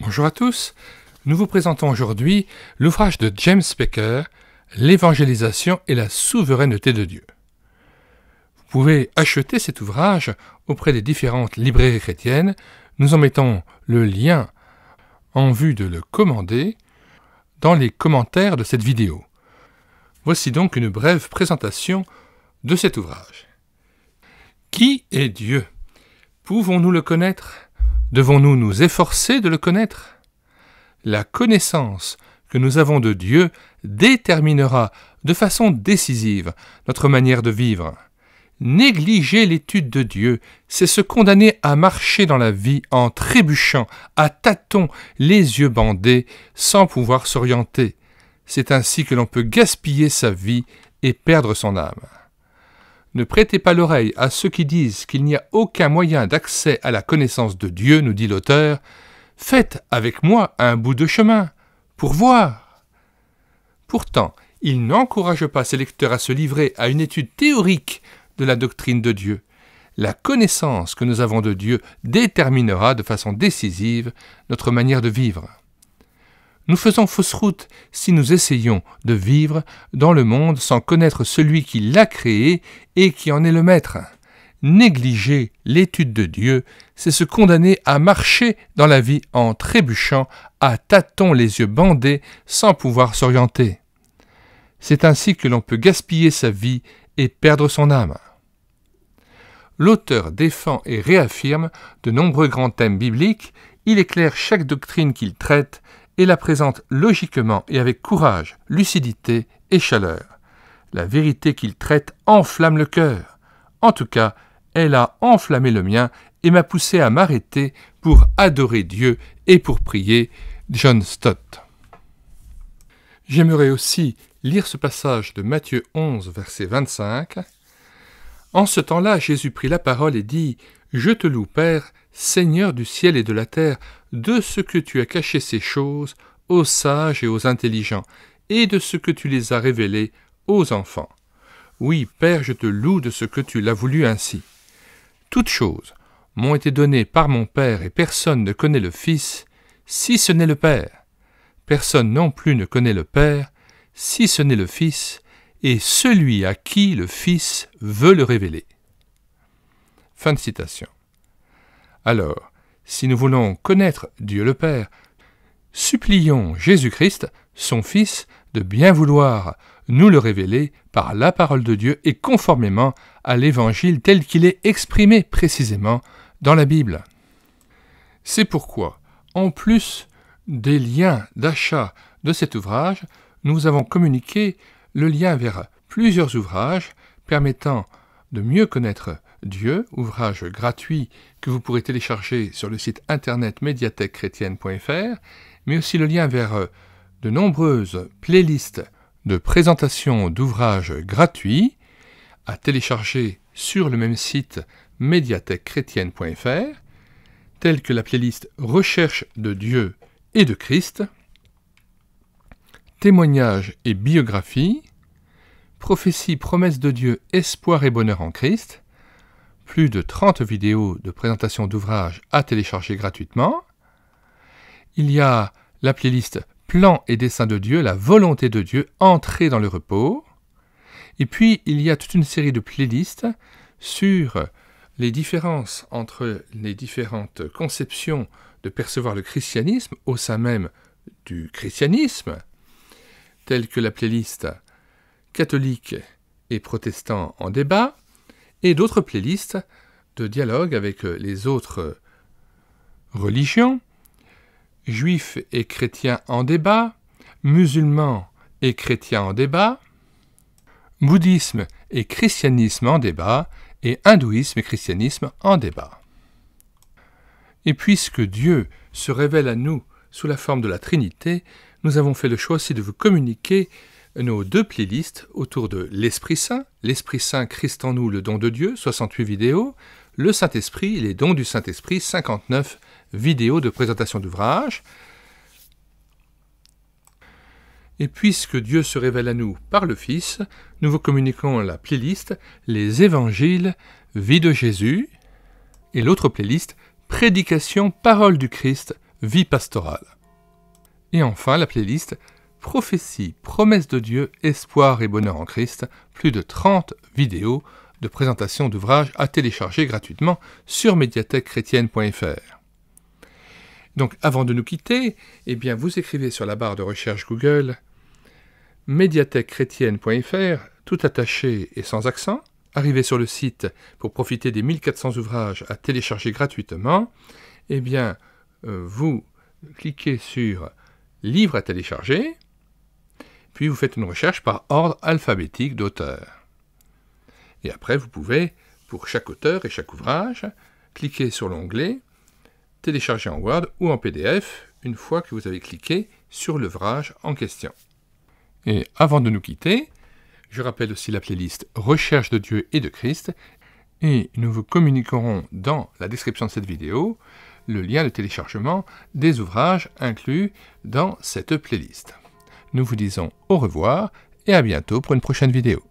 Bonjour à tous, nous vous présentons aujourd'hui l'ouvrage de James Baker, L'évangélisation et la souveraineté de Dieu. Vous pouvez acheter cet ouvrage auprès des différentes librairies chrétiennes. Nous en mettons le lien en vue de le commander dans les commentaires de cette vidéo. Voici donc une brève présentation de cet ouvrage. Qui est Dieu? Pouvons-nous le connaître? Devons-nous nous efforcer de le connaître? La connaissance que nous avons de Dieu déterminera de façon décisive notre manière de vivre. Négliger l'étude de Dieu, c'est se condamner à marcher dans la vie en trébuchant, à tâtons, les yeux bandés, sans pouvoir s'orienter. C'est ainsi que l'on peut gaspiller sa vie et perdre son âme. Ne prêtez pas l'oreille à ceux qui disent qu'il n'y a aucun moyen d'accès à la connaissance de Dieu, nous dit l'auteur. Faites avec moi un bout de chemin, pour voir. Pourtant, il n'encourage pas ses lecteurs à se livrer à une étude théorique de la doctrine de Dieu. La connaissance que nous avons de Dieu déterminera de façon décisive notre manière de vivre. Nous faisons fausse route si nous essayons de vivre dans le monde sans connaître celui qui l'a créé et qui en est le maître. Négliger l'étude de Dieu, c'est se condamner à marcher dans la vie en trébuchant, à tâtons les yeux bandés, sans pouvoir s'orienter. C'est ainsi que l'on peut gaspiller sa vie et perdre son âme. L'auteur défend et réaffirme de nombreux grands thèmes bibliques, il éclaire chaque doctrine qu'il traite et la présente logiquement et avec courage, lucidité et chaleur. La vérité qu'il traite enflamme le cœur. En tout cas, elle a enflammé le mien et m'a poussé à m'arrêter pour adorer Dieu et pour prier. John Stott. J'aimerais aussi lire ce passage de Matthieu 11, verset 25. En ce temps-là, Jésus prit la parole et dit « Je te loue, Père, Seigneur du ciel et de la terre, de ce que tu as caché ces choses aux sages et aux intelligents, et de ce que tu les as révélées aux enfants. Oui, Père, je te loue de ce que tu l'as voulu ainsi. Toutes choses m'ont été données par mon Père, et personne ne connaît le Fils, si ce n'est le Père. Personne non plus ne connaît le Père, si ce n'est le Fils, et celui à qui le Fils veut le révéler. » Fin de citation. Alors, si nous voulons connaître Dieu le Père, supplions Jésus-Christ, son Fils, de bien vouloir nous le révéler par la parole de Dieu et conformément à l'Évangile tel qu'il est exprimé précisément dans la Bible. C'est pourquoi, en plus des liens d'achat de cet ouvrage, nous avons communiqué le lien vers plusieurs ouvrages permettant de mieux connaître Dieu, ouvrage gratuit que vous pourrez télécharger sur le site internet médiathèquechrétienne.fr, mais aussi le lien vers de nombreuses playlists de présentation d'ouvrages gratuits à télécharger sur le même site médiathèquechrétienne.fr, tels que la playlist Recherche de Dieu et de Christ, Témoignages et biographie, Prophétie, promesse de Dieu, espoir et bonheur en Christ, plus de 30 vidéos de présentation d'ouvrages à télécharger gratuitement. Il y a la playlist Plan et dessein de Dieu, la volonté de Dieu, entrer dans le repos. Et puis, il y a toute une série de playlists sur les différences entre les différentes conceptions de percevoir le christianisme au sein même du christianisme, telles que la playlist catholique et protestant en débat, et d'autres playlists de dialogue avec les autres religions, juifs et chrétiens en débat, musulmans et chrétiens en débat, bouddhisme et christianisme en débat, et hindouisme et christianisme en débat. Et puisque Dieu se révèle à nous sous la forme de la Trinité, nous avons fait le choix aussi de vous communiquer nos deux playlists autour de l'Esprit Saint, Christ en nous, le don de Dieu, 68 vidéos, le Saint-Esprit, les dons du Saint-Esprit, 59 vidéos de présentation d'ouvrages. Et puisque Dieu se révèle à nous par le Fils, nous vous communiquons la playlist Les Évangiles, vie de Jésus, et l'autre playlist Prédication, parole du Christ, Vie pastorale. Et enfin la playlist Prophétie, promesses de Dieu, espoir et bonheur en Christ, plus de 30 vidéos de présentation d'ouvrages à télécharger gratuitement sur médiathèquechrétienne.fr. Donc avant de nous quitter, eh bien vous écrivez sur la barre de recherche Google médiathèquechrétienne.fr, tout attaché et sans accent. Arrivez sur le site pour profiter des 1400 ouvrages à télécharger gratuitement. Eh bien, vous cliquez sur Livres à télécharger, puis vous faites une recherche par ordre alphabétique d'auteur. Et après, vous pouvez, pour chaque auteur et chaque ouvrage, cliquer sur l'onglet Télécharger en Word ou en PDF une fois que vous avez cliqué sur l'ouvrage en question. Et avant de nous quitter, je rappelle aussi la playlist Recherche de Dieu et de Christ, et nous vous communiquerons dans la description de cette vidéo le lien de téléchargement des ouvrages inclus dans cette playlist. Nous vous disons au revoir et à bientôt pour une prochaine vidéo.